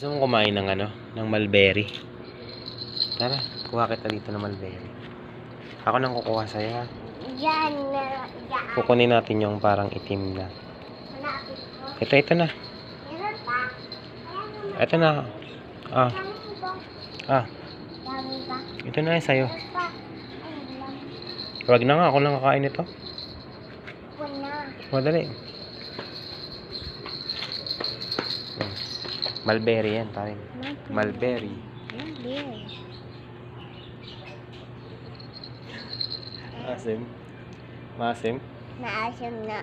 Gusto mong kumain ng ano? Ng mulberry? Tara, kuha kita dito ng mulberry. Ako nang kukuha sa'yo, ha? Yan. Kukunin natin yung parang itim na. Malapit ko. Ito na. Meron pa. Ito na. Ah, Dami ba? ah. Dami ba? Ito na yung sa'yo. Meron pa. Ayun lang. Wag na nga, ako lang kakain ito. Wala. Madali. Mulberry yan, tayo. Mulberry. Mulberry. Asim. Masim? Naasim na.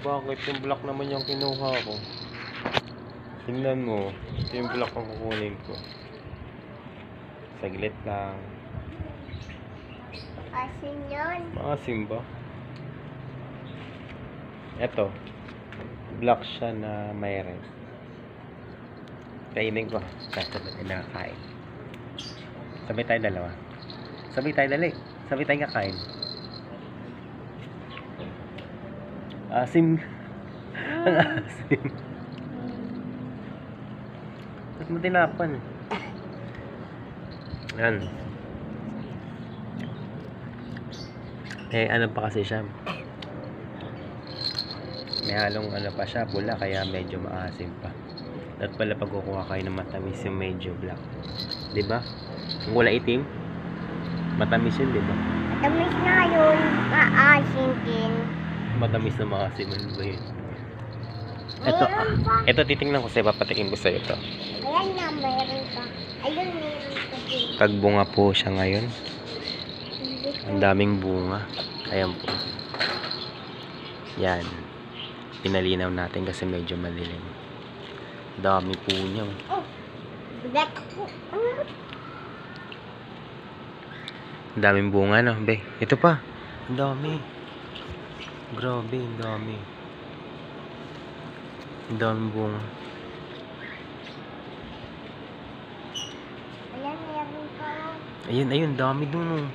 Bakit? Yung black naman yung kinuha ko. Tingnan mo. Ito yung black ang kukunin ko. Saglit lang. Asim yun. Maasim ba? Eto. Black siya na may red. Kainin ko. Kasi nakakain. Sabay tayo dalawa. Sabay tayo dali. Sabay tayo kakain. Asim. Ang asim. Ba't mo tinapan? Yan. Eh, ano pa kasi siya? May halong ano pa siya, bula, kaya medyo maasim pa. At pala pag kukuha kayo ng matamis yung medyo black. Diba? Yung kulay itim, matamis yun, diba? Matamis na yun. Maasim din. Matamis na maasim, ano ba yun? Ito titingnan ko sa'yo, papatikin ko sa'yo ito. Ayan na, mayroon pa. Ayun, mayroon pa din. Tagbunga po siya ngayon. Ang daming bunga. Ayan po. Yan. Pinalinaw natin kasi medyo malilim. Dami po niya. Oh, black po. Ang daming bunga, no? Be, ito pa. Ang dami. Grabe, ang dami. Ang daming bunga. Ayan, mayroon pa. Ayun, ayun. Dami dun, oh.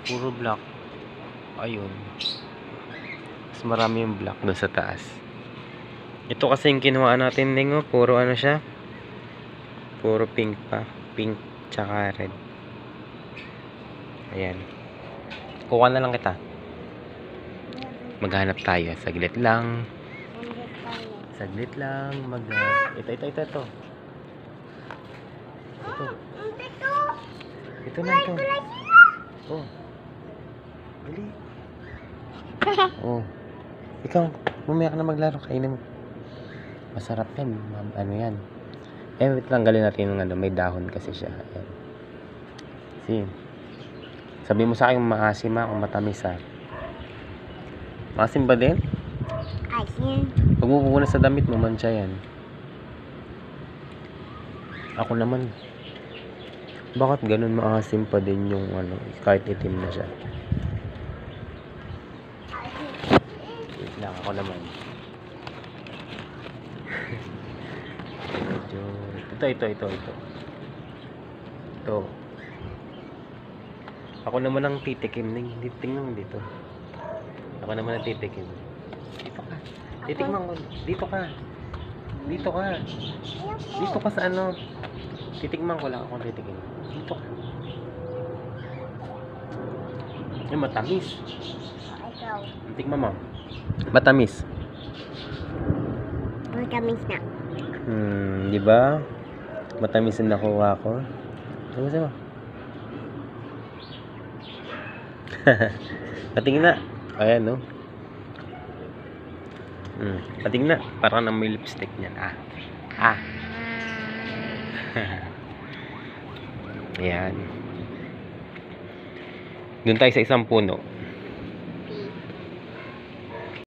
Puro black. Ayun. Mas marami yung black dun sa taas. Ito kasi yung kinuha natin, Ning, oh. Puro ano siya? Puro pink pa. Pink tsaka red. Ayan. Kuha na lang kita. Maghanap tayo. Saglit lang. Saglit lang. Ito. Ito. Ito na ito. Oh. Dali. Oh. Ikaw, mamaya ka na maglaro. Kainin mo. Masarap yan. Ano yan. Eh, tanggalin natin yung ano. May dahon kasi siya. Ayan. See. Sabi mo sa akin maasim ha, kung matamis ha. Maasim ba din? Asin. Pag mupuna sa damit mo, mancha yan. Ako naman. Bakit ganun maasim pa din yung ano, kahit itim na siya? Wait lang, ako naman. Medyo... Ito. Ito. Ako naman ang titikim. Tingnan mo dito. Ako naman ang titikim. Dito ka. Titikman ko. Dito ka. Dito ka sa ano. Titikman ko lang ako titikim. Dito ka. Yung matamis. Ikaw. Tikman mo. Matamis. Matamis na. Di ba? Matamis na nakuha ko. Sama. Patingin na. Ayan, no? Patingin na. Parang na may lipstick niyan. Ayan. Doon tayo sa isang puno.